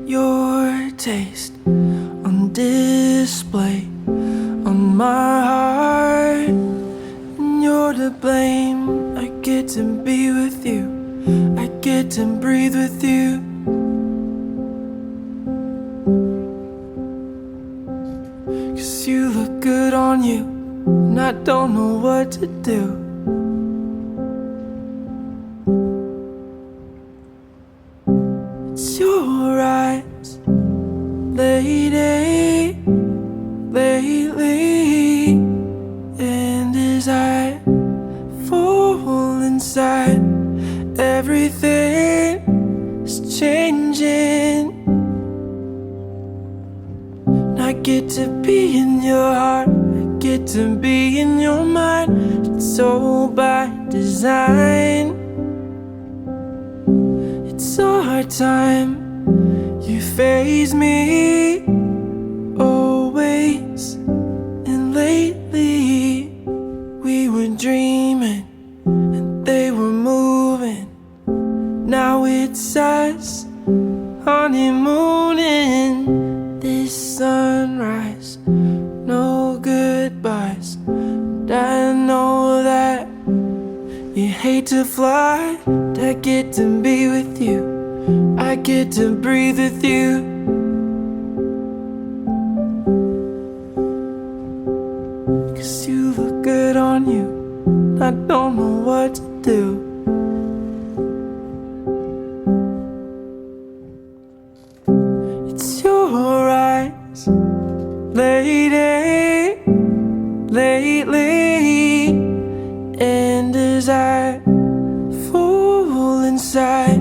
your taste on display on my heart. And you're to blame. I get to be with you, I get to breathe with you. Cause you look good on you, and I don't know what to do. It's your eyes, lady, lately. And as I fall inside, everything is changing. I get to be in your heart, I get to be in your mind. It's all by design. It's our time, you faze me always. And lately we were dreaming and they were moving. Now it's us honeymooning. This sunrise, no goodbyes. And I know that you hate to fly, but I get to be with you, I get to breathe with you. Cause you look good on you, I don't know what to do. It's your eyes, lady, lately. And as I fall inside,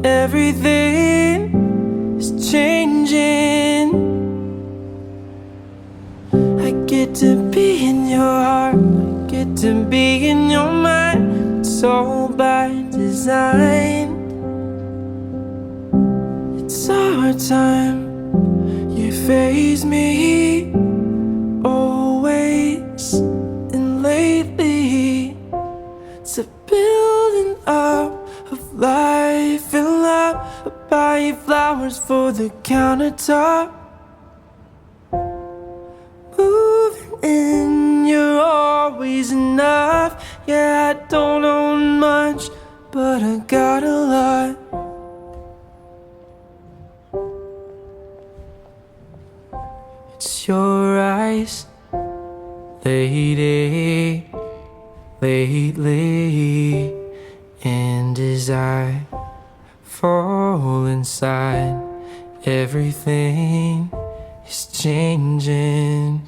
everything is changing. I get to be in your heart, I get to be in your mind. It's all by design. It's our time, you faze me always. And lately it's a building up of life and love. I buy you flowers for the countertop. Moving in, you're always enough. Yeah, I don't own much, but I got a lot. It's your eyes, lady, lately. And as I fall inside, everything is changing.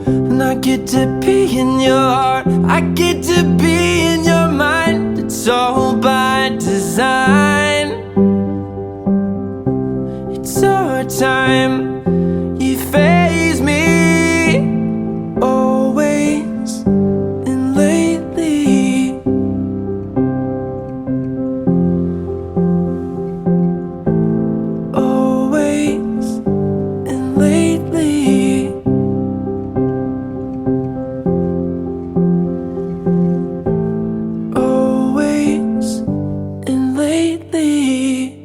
And I get to be in your heart, I get to be in your mind. It's all by design. It's our time, you faze me always. And lately always. And lately always. And lately.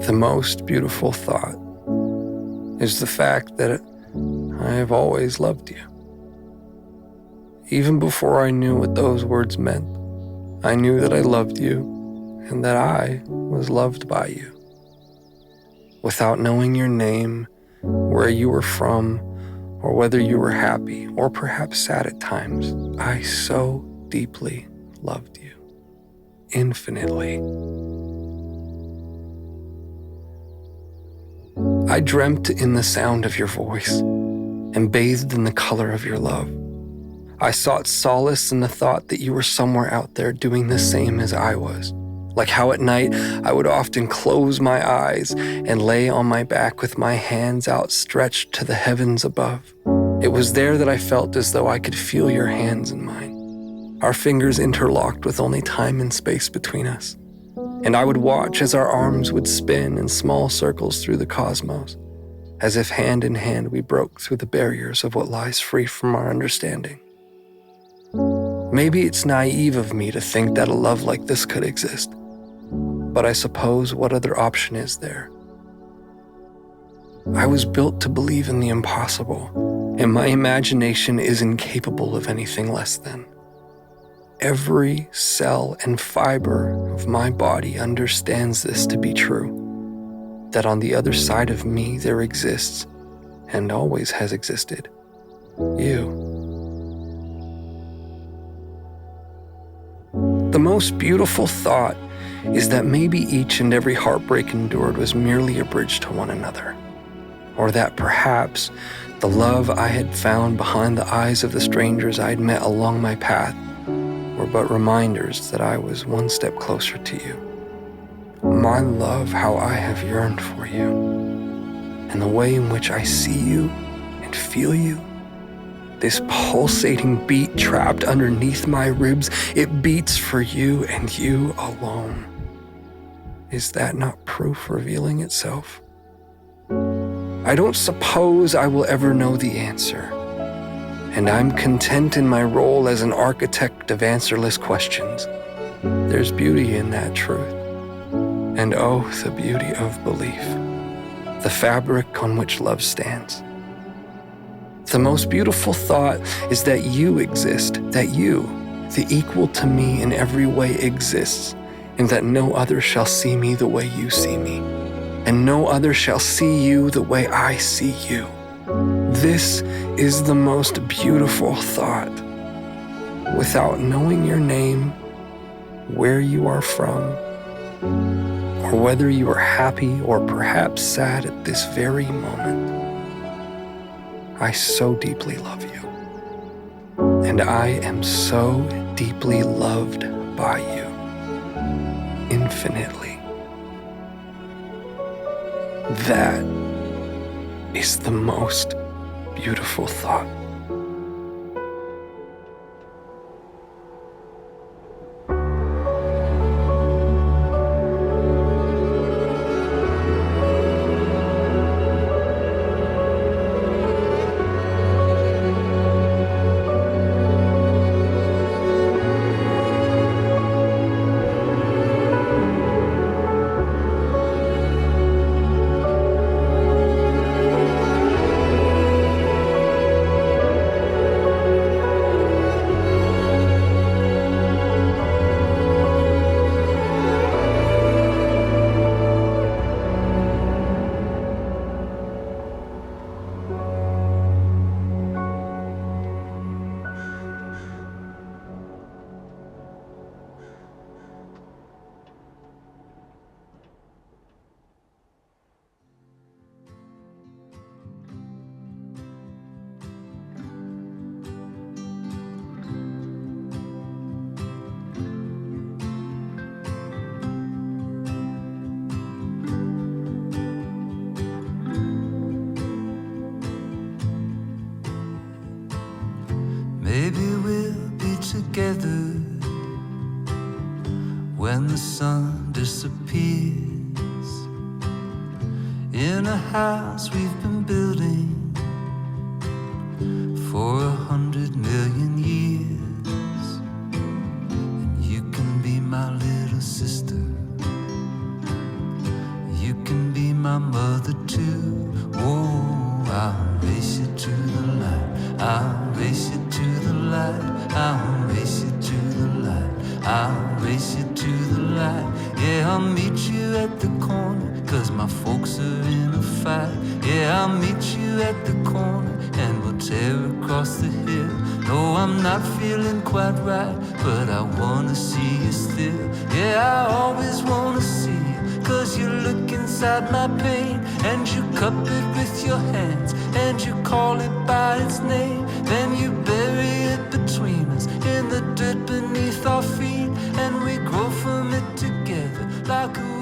The most beautiful thought is the fact that I have always loved you. Even before I knew what those words meant, I knew that I loved you and that I was loved by you. Without knowing your name, where you were from, or whether you were happy or perhaps sad at times, I so deeply loved you, infinitely. I dreamt in the sound of your voice and bathed in the color of your love. I sought solace in the thought that you were somewhere out there doing the same as I was. Like how at night I would often close my eyes and lay on my back with my hands outstretched to the heavens above. It was there that I felt as though I could feel your hands in mine, our fingers interlocked with only time and space between us. And I would watch as our arms would spin in small circles through the cosmos, as if hand in hand we broke through the barriers of what lies free from our understanding. Maybe it's naive of me to think that a love like this could exist, but I suppose what other option is there? I was built to believe in the impossible, and my imagination is incapable of anything less than. Every cell and fiber of my body understands this to be true, that on the other side of me there exists, and always has existed, you. The most beautiful thought is that maybe each and every heartbreak endured was merely a bridge to one another, or that perhaps the love I had found behind the eyes of the strangers I had met along my path were but reminders that I was one step closer to you. My love, how I have yearned for you, and the way in which I see you and feel you. This pulsating beat trapped underneath my ribs, it beats for you and you alone. Is that not proof revealing itself? I don't suppose I will ever know the answer, and I'm content in my role as an architect of answerless questions. There's beauty in that truth, and oh, the beauty of belief, the fabric on which love stands. The most beautiful thought is that you exist, that you, the equal to me in every way, exists, and that no other shall see me the way you see me, and no other shall see you the way I see you. This is the most beautiful thought. Without knowing your name, where you are from, or whether you are happy or perhaps sad at this very moment, I so deeply love you, and I am so deeply loved by you, infinitely. That is the most beautiful thought. Maybe we'll be together when the sun disappears, in a house we've been building for 100 million years. And you can be my little sister, you can be my mother too. Oh, I'll race you to the light, I'll race you to the light, I'll race you to the light, I'll race you to the light. Yeah, I'll meet you at the corner, 'cause my folks are in a fight. Yeah, I'll meet you at the corner, and we'll tear across the hill. No, I'm not feeling quite right, but I wanna see you still. Yeah, I always wanna see you, 'cause you look inside my pain, and you cup it with your hands, and you call it by its name. Then you bury it between us in the dirt beneath our feet, and we grow from it together like a